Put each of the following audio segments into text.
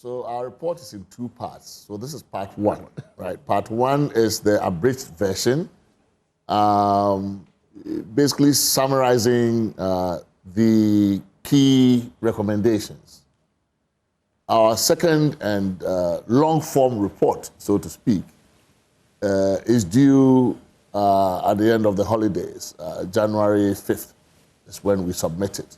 So our report is in two parts. So this is part one, right? Part one is the abridged version, basically summarizing the key recommendations. Our second and long-form report, so to speak, is due at the end of the holidays. January 5th is when we submit it.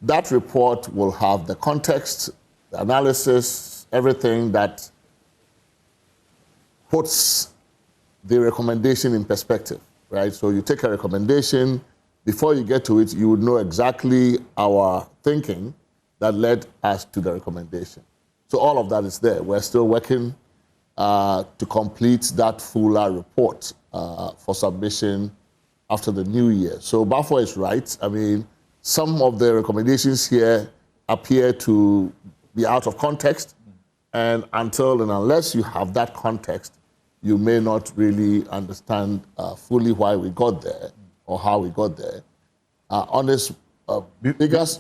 That report will have the context, the analysis, everything that puts the recommendation in perspective, right? So you take a recommendation, before you get to it, you would know exactly our thinking that led us to the recommendation. So all of that is there. We're still working to complete that fuller report for submission after the new year. So Bafo is right. I mean, some of the recommendations here appear to be out of context, and until and unless you have that context, you may not really understand fully why we got there or how we got there. On this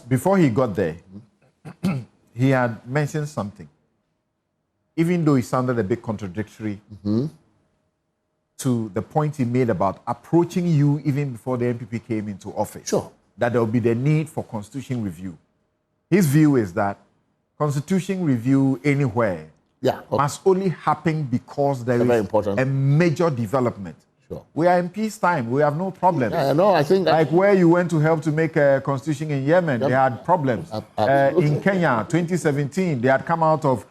before he got there, he had mentioned something, even though it sounded a bit contradictory to the point he made about approaching you even before the NPP came into office. Sure. That there will be the need for constitution review. His view is that constitution review anywhere must only happen because there is a major development. Sure. We are in peacetime. We have no problems. Yeah, no, I think like where you went to help to make a constitution in Yemen, they had problems. In Kenya, 2017, they had come out of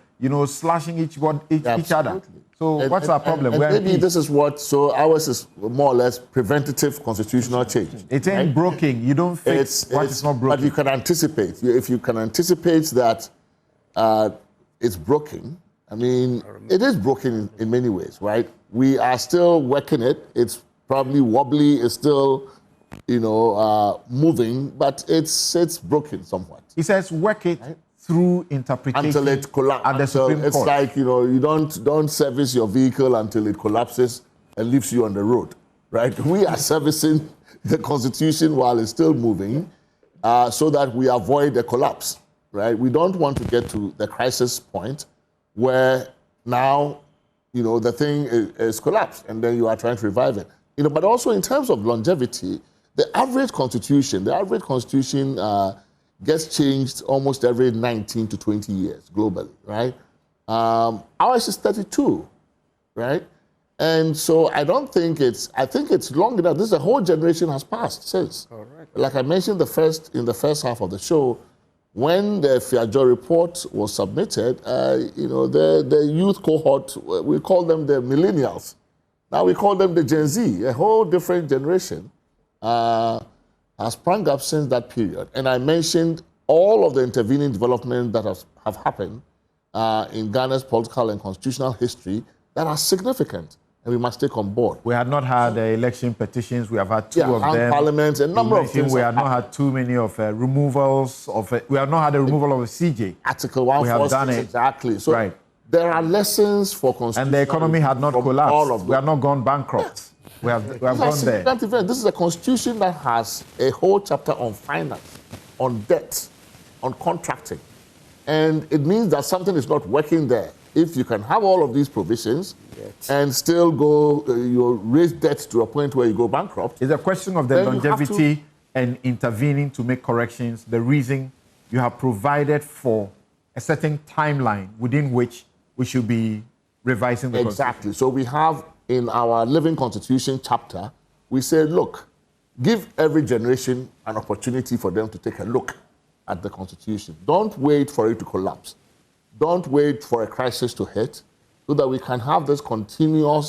slashing each other. So what's our problem? And maybe this is what, so ours is more or less preventative constitutional change. It ain't broken. You don't fix what is not broken. But you can anticipate. If you can anticipate that it's broken, I mean, it is broken in many ways, right? We are still working it. It's probably wobbly. It's still, moving, but it's broken somewhat. He says work it through interpretation until it collapses. At the Supreme It's Court. like, you don't service your vehicle until it collapses and leaves you on the road, right? We are servicing the Constitution while it's still moving so that we avoid a collapse, right? We don't want to get to the crisis point where now, the thing is collapsed and then you are trying to revive it. But also in terms of longevity, the average constitution gets changed almost every 19 to 20 years globally, right? Ours is 32, right? And so I think it's long enough. This is a whole generation has passed since. Correct. Like I mentioned in the first half of the show, when the Fiajo report was submitted, the youth cohort, we call them the millennials. Now we call them the Gen Z, a whole different generation. Has sprung up since that period. And I mentioned all of the intervening developments that have happened in Ghana's political and constitutional history that are significant and we must take on board. We had not had election petitions. We have had two of them. Parliament, a number of things. We have not had too many of removals of. We have not had a removal of a CJ. Article 146. We have done it. Exactly. So there are lessons for constitution. And the economy had not collapsed. All of them. We have not gone bankrupt. We have gone there. This is a constitution that has a whole chapter on finance, on debt, on contracting. And it means that something is not working there. If you can have all of these provisions and still raise debt to a point where you go bankrupt. It's a question of the longevity and intervening to make corrections. The reason you have provided for a certain timeline within which we should be revising the Constitution. Exactly. So we have in our Living Constitution chapter, we say, look, give every generation an opportunity for them to take a look at the Constitution. Don't wait for it to collapse. Don't wait for a crisis to hit so that we can have this continual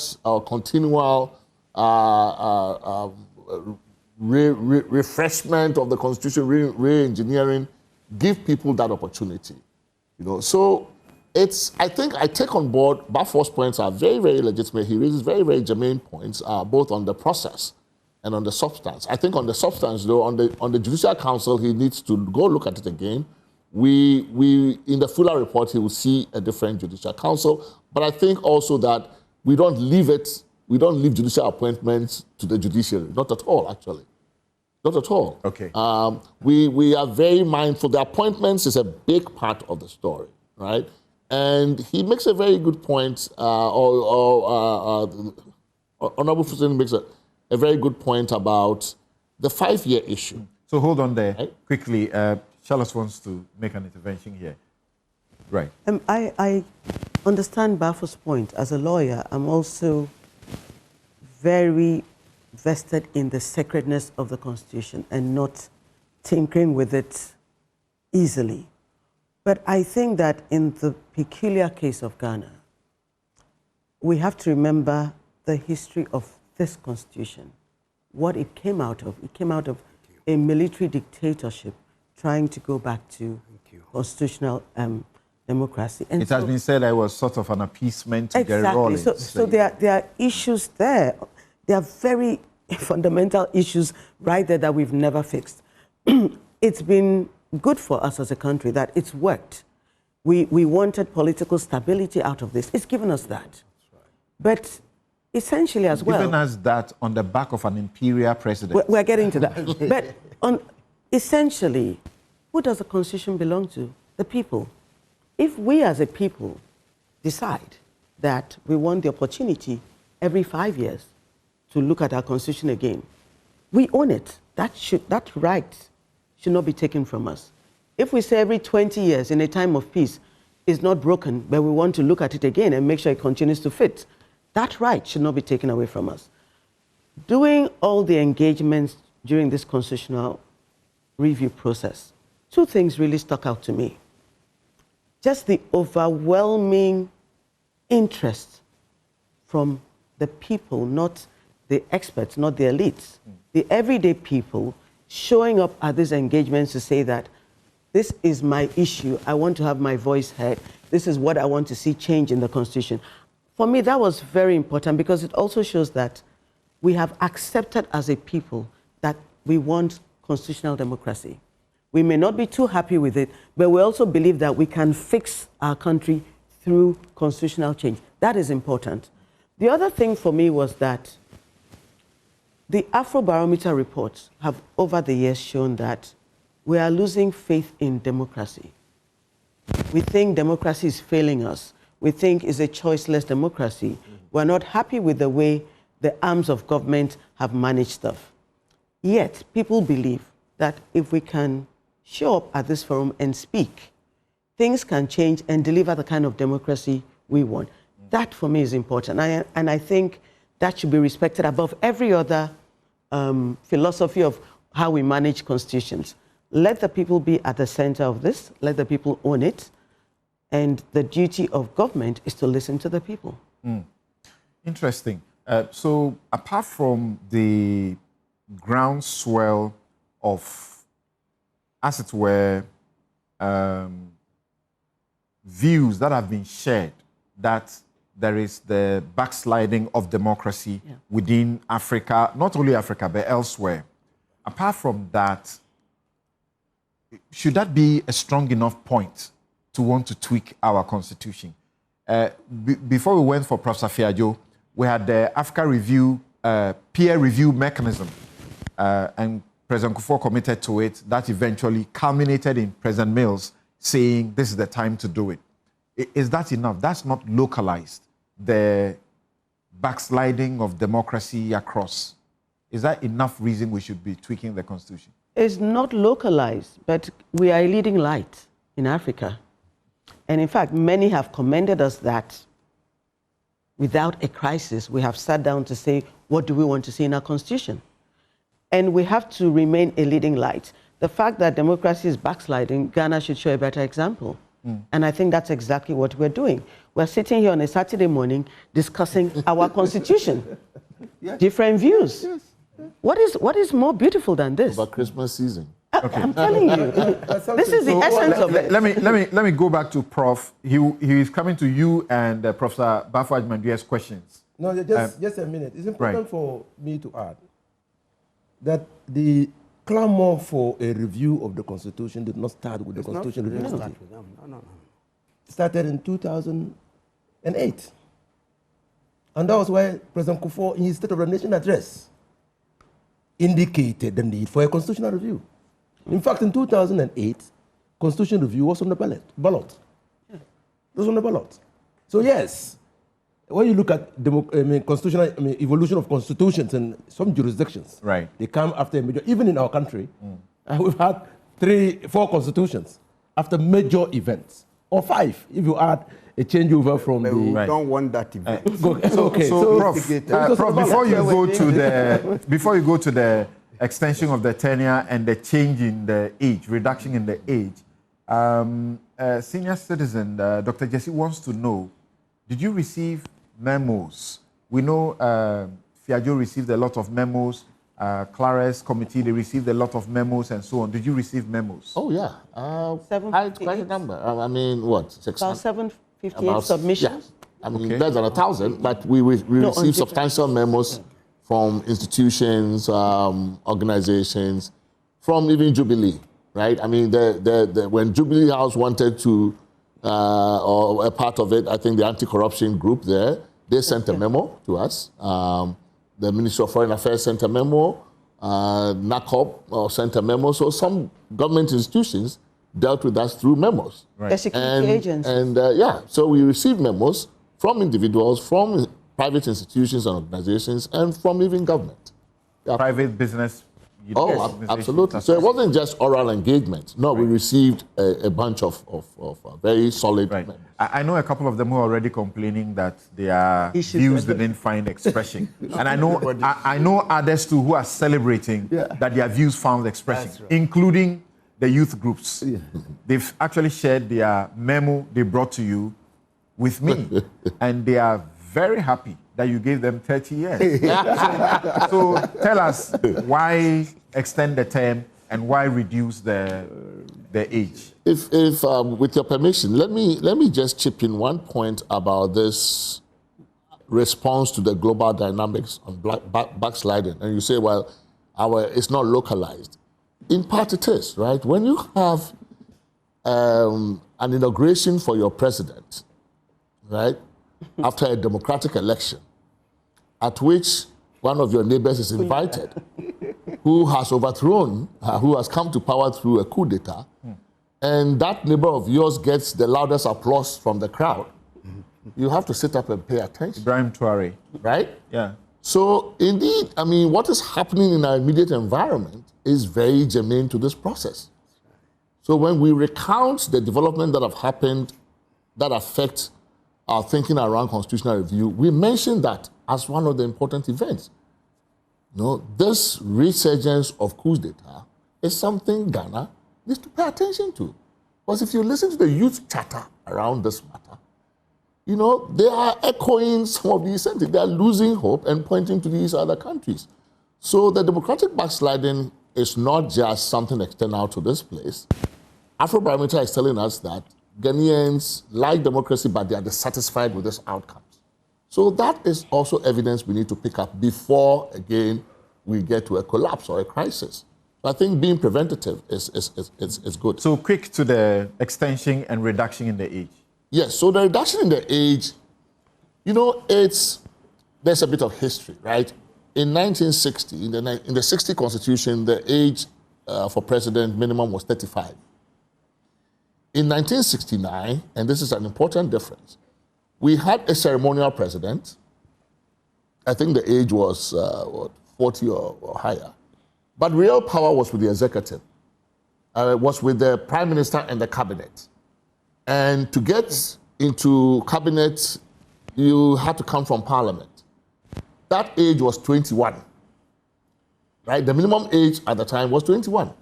refreshment of the Constitution, re-engineering, give people that opportunity. So I think I take on board Bafo's points are very, very legitimate. He raises very, very germane points, both on the process and on the substance. I think on the substance, though, on the Judicial Council, he needs to go look at it again. We in the fuller report, he will see a different Judicial Council. But I think also that we don't leave judicial appointments to the judiciary. Not at all, actually. Not at all. Okay. We are very mindful. The appointments is a big part of the story, right? And he makes a very good point, Honorable President makes a very good point about the 5-year issue. So hold on there quickly. Charles wants to make an intervention here. Right. I understand Bafo's point. As a lawyer, I'm also very vested in the sacredness of the Constitution and not tinkering with it easily. But I think that in the peculiar case of Ghana, we have to remember the history of this Constitution, what it came out of. It came out of a military dictatorship trying to go back to constitutional democracy. And it has been said I was sort of an appeasement to get rolling. So there are issues there. There are very fundamental issues right there that we've never fixed. It's been good for us as a country that it's worked. We wanted political stability out of this. It's given us that. But essentially as well... Given us that on the back of an imperial president. We're getting to that. But essentially, who does the Constitution belong to? The people. If we as a people decide that we want the opportunity every 5 years to look at our Constitution again, we own it. That right should not be taken from us. If we say every 20 years in a time of peace is not broken, but we want to look at it again and make sure it continues to fit, that right should not be taken away from us. Doing all the engagements during this constitutional review process, two things really stuck out to me. Just the overwhelming interest from the people, not the experts, not the elites, the everyday people showing up at these engagements to say that this is my issue, I want to have my voice heard, this is what I want to see change in the Constitution. For me, that was very important because it also shows that we have accepted as a people that we want constitutional democracy. We may not be too happy with it, but we also believe that we can fix our country through constitutional change. That is important. The other thing for me was that the Afrobarometer reports have over the years shown that we are losing faith in democracy. We think democracy is failing us. We think it's a choiceless democracy. We're not happy with the way the arms of government have managed stuff. Yet, people believe that if we can show up at this forum and speak, things can change and deliver the kind of democracy we want. That, for me, is important. And I think that should be respected above every other philosophy of how we manage constitutions. Let the people be at the center of this. Let the people own it. And the duty of government is to listen to the people. Interesting. So apart from the groundswell of, as it were, views that have been shared, that there is the backsliding of democracy within Africa, not only Africa, but elsewhere. Apart from that, should that be a strong enough point to want to tweak our constitution? Before we went for Prof. Safiajo, we had the Africa Review peer review mechanism, and President Kufuor committed to it. That eventually culminated in President Mills saying this is the time to do it. Is that enough? That's not localized, the backsliding of democracy across. Is that enough reason we should be tweaking the constitution? It's not localized, but we are a leading light in Africa. And in fact, many have commended us that without a crisis, we have sat down to say, what do we want to see in our constitution? And we have to remain a leading light. The fact that democracy is backsliding, Ghana should show a better example. And I think that's exactly what we're doing. We're sitting here on a Saturday morning discussing our constitution. Different views. What is more beautiful than this? About Christmas season. Okay. I'm telling you, this is the essence of it. Let me go back to Prof. He is coming to you and Professor Bafo Ajmanduye's questions. No, just a minute. It's important for me to add that the clamor for a review of the Constitution did not start with the Constitution Review Committee. No. It started in 2008. And that was why President Kufuor, in his State of the Nation address, indicated the need for a constitutional review. In fact, in 2008, constitutional review was on the ballot. Those on the ballot. So yes, when you look at constitutional evolution of constitutions in some jurisdictions, right, they come after a major. Even in our country, we've had 3-4 constitutions after major events, or 5 if you add a changeover from but the. we don't want that event. Okay, so Prof, before you go to the extension of the tenure and the change in the age, reduction in the age, senior citizen Dr. Jesse wants to know: did you receive memos? We know Fiajo received a lot of memos. Clara's committee, they received a lot of memos and so on. Did you receive memos? Oh, yeah. Quite a number. I mean, what? 600? About 758 submissions. Yeah. I mean, less than 1,000, but we received substantial memos from institutions, organizations, from even Jubilee, right? I mean, when Jubilee House wanted to, or a part of it, I think the anti-corruption group there, they sent a memo to us. The Ministry of Foreign Affairs sent a memo, NACOP sent a memo. So some government institutions dealt with us through memos. Right. The security agencies. And so we received memos from individuals, from private institutions and organizations, and from even government. Yeah. Private business. Absolutely. So it wasn't just oral engagement. No, we received a bunch of very solid memos. I know a couple of them who are already complaining that their views didn't find expression. And I know others too who are celebrating that their views found expression, including the youth groups. Yeah. They've actually shared their memo they brought to you with me. And they are very happy that you gave them 30 years. So tell us, why extend the term and why reduce the age? If with your permission, let me just chip in one point about this response to the global dynamics on backsliding. And you say, well, it's not localized. In part it is, right? When you have an inauguration for your president, right, after a democratic election, at which one of your neighbors is invited, who has overthrown, who has come to power through a coup d'etat, and that neighbor of yours gets the loudest applause from the crowd, you have to sit up and pay attention. Ibrahim Traore. Right? Yeah. So, indeed, I mean, what is happening in our immediate environment is very germane to this process. So when we recount the development that have happened that affect our thinking around constitutional review, we mention that as one of the important events. This resurgence of coups d'etat is something Ghana needs to pay attention to. Because if you listen to the youth chatter around this matter, they are echoing some of these sentiments. They are losing hope and pointing to these other countries. So the democratic backsliding is not just something external to this place. Afrobarometer is telling us that Ghanaians like democracy, but they are dissatisfied with this outcomes. So that is also evidence we need to pick up before, again, we get to a collapse or a crisis. So I think being preventative is good. So quick to the extension and reduction in the age. Yes, so the reduction in the age, there's a bit of history, right? In 1960, in the 60 Constitution, the age for president minimum was 35. In 1969, and this is an important difference, we had a ceremonial president. I think the age was 40 or higher. But real power was with the executive. It was with the prime minister and the cabinet. And to get into cabinet, you had to come from parliament. That age was 21, right? The minimum age at the time was 21.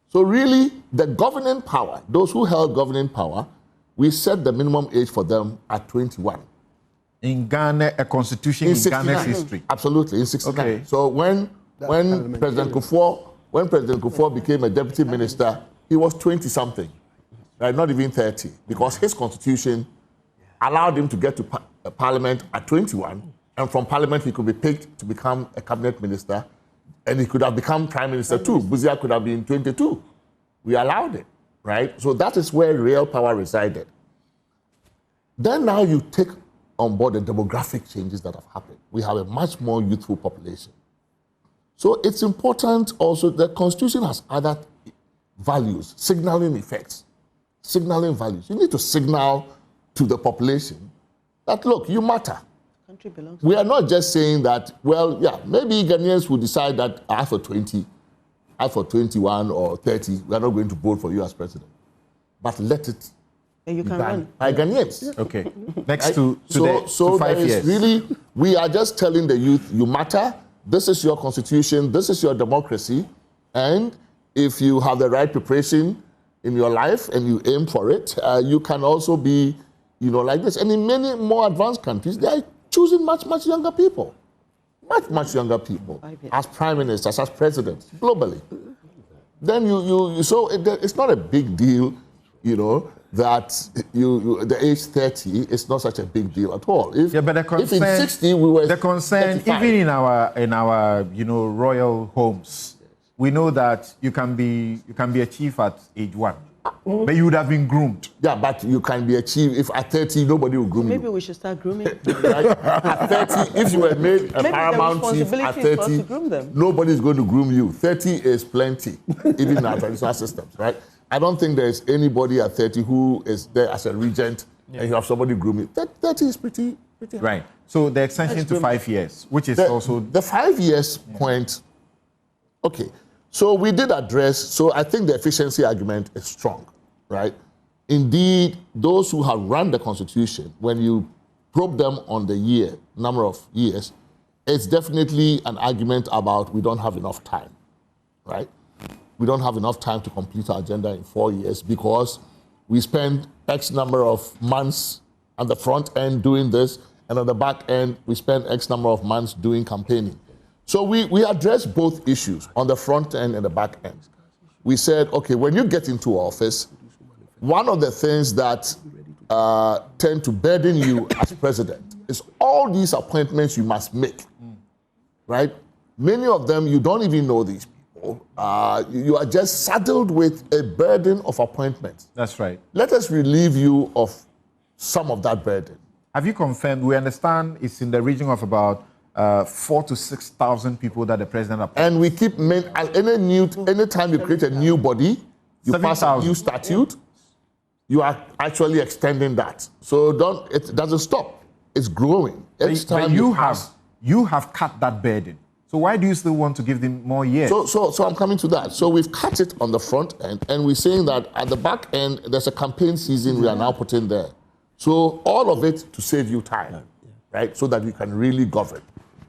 So really, the governing power, those who held governing power, we set the minimum age for them at 21. In Ghana, a constitution in Ghana's history. Absolutely, in 69. Okay. So when President Kufuor became a deputy minister, he was 20-something, right? Not even 30, because his constitution allowed him to get to parliament at 21, and from parliament he could be picked to become a cabinet minister, and he could have become prime minister too. Buzia could have been 22. We allowed it, right? So that is where real power resided. Then now you take on board the demographic changes that have happened. We have a much more youthful population. So it's important also, the Constitution has other values, signaling effects, signaling values. You need to signal to the population that, look, you matter. Country belongs. We are not just saying that, well, yeah, maybe Ghanaians will decide that after 21 or 30, we are not going to vote for you as president. But let it You be can done run. by Ghanaians. Okay. Next Right? to So 5 there is years. really, we are just telling the youth, you matter. This is your constitution. This is your democracy. And if you have the right preparation in your life and you aim for it, you can also be, like this. And in many more advanced countries, they are choosing much, much younger people. Much, much younger people as prime ministers, as presidents, globally. Then so it's not a big deal, that the age 30 is not such a big deal at all. If in 60 we were the concern, 35. even in our royal homes, we know that you can be a chief at age 1, but you would have been groomed. Yeah, but you can be a chief if at 30 nobody will groom Maybe you. we should start grooming. Right? At 30, if you were made a Maybe the paramount chief at responsibility is for us 30, to groom them. nobody's going to groom you. 30 is plenty, even in our traditional systems, right? I don't think there's anybody at 30 who is there as a regent and you have somebody grooming. 30 is pretty high. Right. So the extension to 5 years, which is also... The 5 years point, okay. So we did address, so I think the efficiency argument is strong, right? Indeed, those who have run the Constitution, when you probe them on the number of years, it's definitely an argument about we don't have enough time, right? We don't have enough time to complete our agenda in 4 years because we spend X number of months on the front end doing this, and on the back end, we spend X number of months doing campaigning. So we address both issues on the front end and the back end. We said, okay, when you get into office, one of the things that tend to burden you as president is all these appointments you must make, right? Many of them, you don't even know these people. You are just saddled with a burden of appointments. That's right. Let us relieve you of some of that burden. Have you confirmed? We understand it's in the region of about 4,000 to 6,000 people that the president appoints. And we keep, anytime you create a new body, you pass a new statute, you are actually extending that. So it doesn't stop. It's growing. But you have cut that burden. So why do you still want to give them more years? So I'm coming to that. So we've cut it on the front end, and we're saying that at the back end, there's a campaign season we are now putting there. So all of it to save you time, right? So that we can really govern.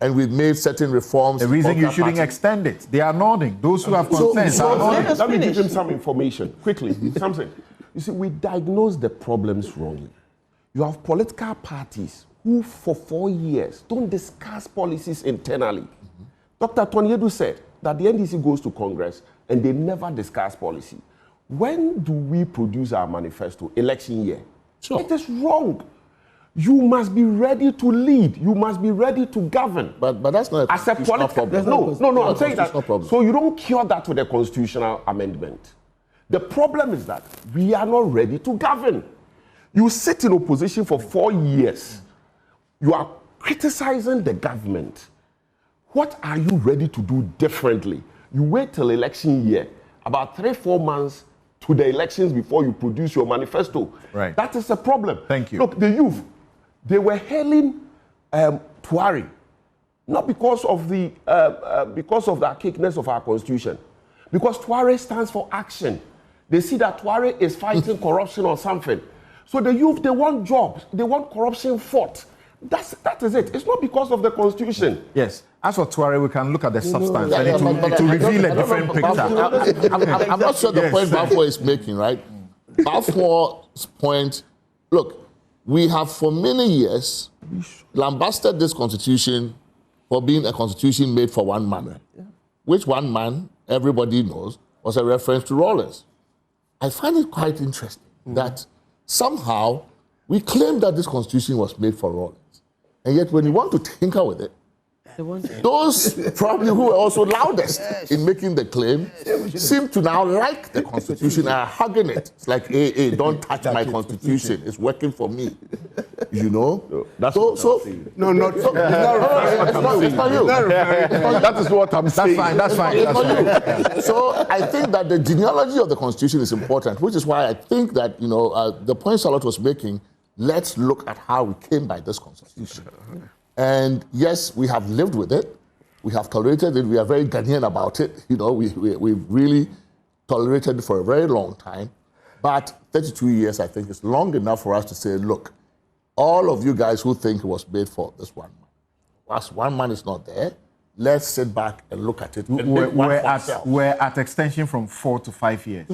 And we've made certain reforms. The reason you shouldn't extend it, they are nodding. Those who have concerns are nodding. Let me give him some information quickly. Something. You see, we diagnose the problems wrongly. You have political parties who, for 4 years, don't discuss policies internally. Dr. Tonyedu said that the NDC goes to Congress and they never discuss policy. When do we produce our manifesto? Election year. Sure. It is wrong. You must be ready to lead. You must be ready to govern. But that's not a constitutional problem. No, I'm saying that. Problem. So you don't cure that with a constitutional amendment. The problem is that we are not ready to govern. You sit in opposition for 4 years. You are criticizing the government. What are you ready to do differently? You wait till election year, about 3-4 months to the elections before you produce your manifesto. Right. That is a problem. Thank you. Look, the youth, they were hailing Tuari, not because of the archaicness of our constitution, because Tuari stands for action. They see that Tuari is fighting corruption or something. So the youth, they want jobs, they want corruption fought. That is it. It's not because of the constitution. Yes. As for Tuare, we can look at the substance and it will reveal a different picture. I'm not sure the point Balfour is making, right? Balfour's point, look, we have for many years lambasted this constitution for being a constitution made for one man, which one man, everybody knows, was a reference to Rawlins. I find it quite interesting that somehow we claim that this constitution was made for Rawlins. And yet when you want to tinker with it, those probably who were also loudest in making the claim seem to now like the constitution and are hugging it. It's like, hey, don't touch my constitution. It's working for me. You know? No, that's so it's not you. That is what I'm saying. That's fine. So I think that the genealogy of the constitution is important, which is why I think that, the point Charlotte was making let's look at how we came by this constitution. And yes, we have lived with it. We have tolerated it. We are very Ghanaian about it. You know, we've really tolerated it for a very long time. But 32 years, I think, is long enough for us to say, look, all of you guys who think it was made for this one man, whilst one man is not there, let's sit back and look at it. We're at extension from 4 to 5 years.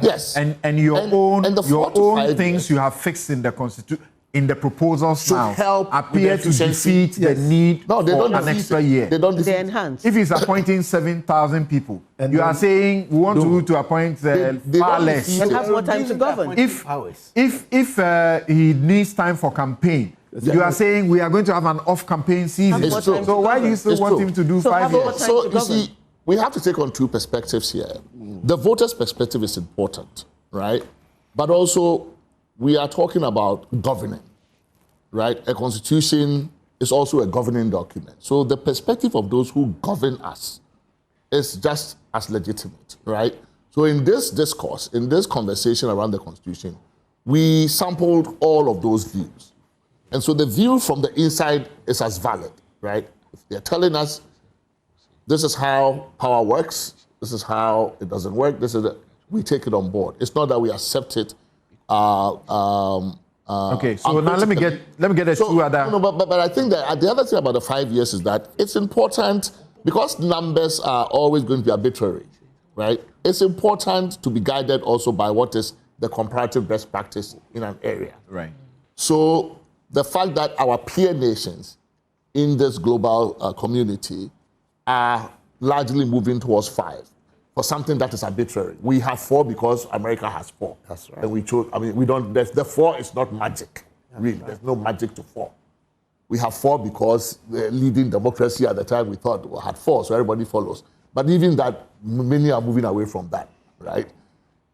Yes. And your own things you have fixed in the constitution, in the proposals now, help appear to defeat the need for an extra year. They enhance. If he's appointing 7,000 people, and you are saying we want to appoint far less. And have more time to govern. If he needs time for campaign, you are saying we are going to have an off-campaign season. So why do you still want him to do 5 years? So you see, we have to take on two perspectives here. The voters' perspective is important, right? But also, we are talking about governing, right? A constitution is also a governing document. So the perspective of those who govern us is just as legitimate, right? So in this discourse, in this conversation around the constitution, we sampled all of those views. And so the view from the inside is as valid, right? If they're telling us this is how power works, this is how it doesn't work, we take it on board. It's not that we accept it. Okay, so now let me get two other. No, but I think that the other thing about the 5 years is that it's important because numbers are always going to be arbitrary, right? It's important to be guided also by what is the comparative best practice in an area. Right. So the fact that our peer nations in this global community are largely moving towards 5 for something that is arbitrary. We have 4 because America has 4. That's right. And we chose, the 4 is not magic, really. There's no magic to 4. We have 4 because the leading democracy at the time we thought had 4, so everybody follows. But even that, many are moving away from that, right?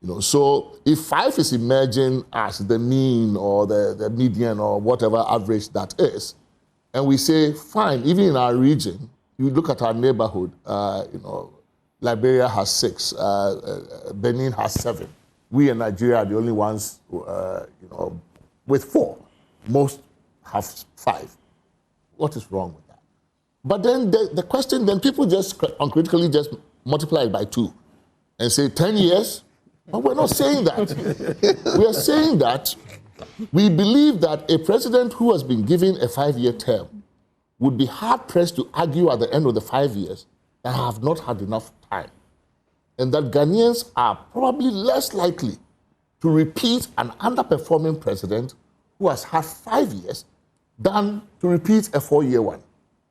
You know, so if 5 is emerging as the mean or the median or whatever average that is, and we say, fine, even in our region, you look at our neighborhood, Liberia has 6, Benin has 7. We in Nigeria are the only ones, with 4. Most have 5. What is wrong with that? But then the question, then people just uncritically just multiply it by 2 and say 10 years. But we're not saying that. We are saying that we believe that a president who has been given a 5-year term would be hard-pressed to argue at the end of the 5 years that I have not had enough time. And that Ghanaians are probably less likely to repeat an underperforming president who has had 5 years than to repeat a 4-year one,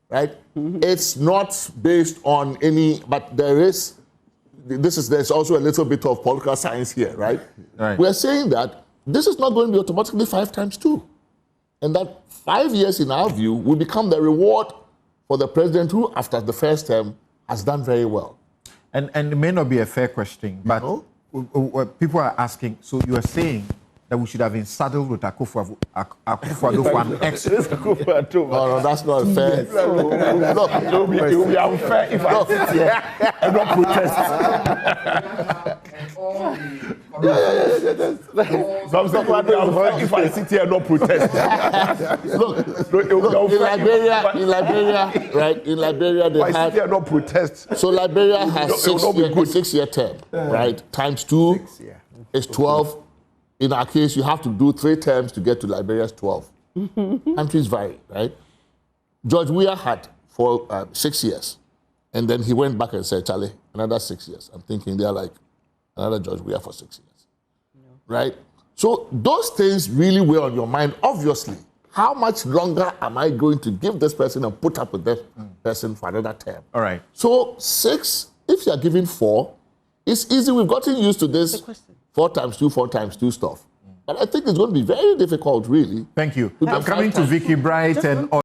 right? Mm-hmm. It's not based on any, but there's also a little bit of political science here, right? Right. We're saying that this is not going to be automatically 5 times 2. And that 5 years, in our view, will become the reward for the president who, after the first term, has done very well. And it may not be a fair question, but people are asking, so you are saying that we should have been saddled with Akufo-Addo for an extra. No, that's not fair. Look, it will be unfair if I sit here and not protest. If I sit here and not protest. Look, in Liberia, right? In Liberia, they had. Sit here and not protest. So Liberia has 6-year term, right? Times 2 is 12. In our case, you have to do 3 terms to get to Liberia's 12. Countries vary, right? George Weah had for 6 years. And then he went back and said, Charlie, another 6 years. I'm thinking they're like another George Weah for 6 years. No. Right? So those things really weigh on your mind, obviously. How much longer am I going to give this person and put up with this person for another term? All right. So 6, if you are giving 4, it's easy. We've gotten used to this 4 times 2 stuff. But I think it's going to be very difficult, really. Thank you. I'm coming to Vicky Bright and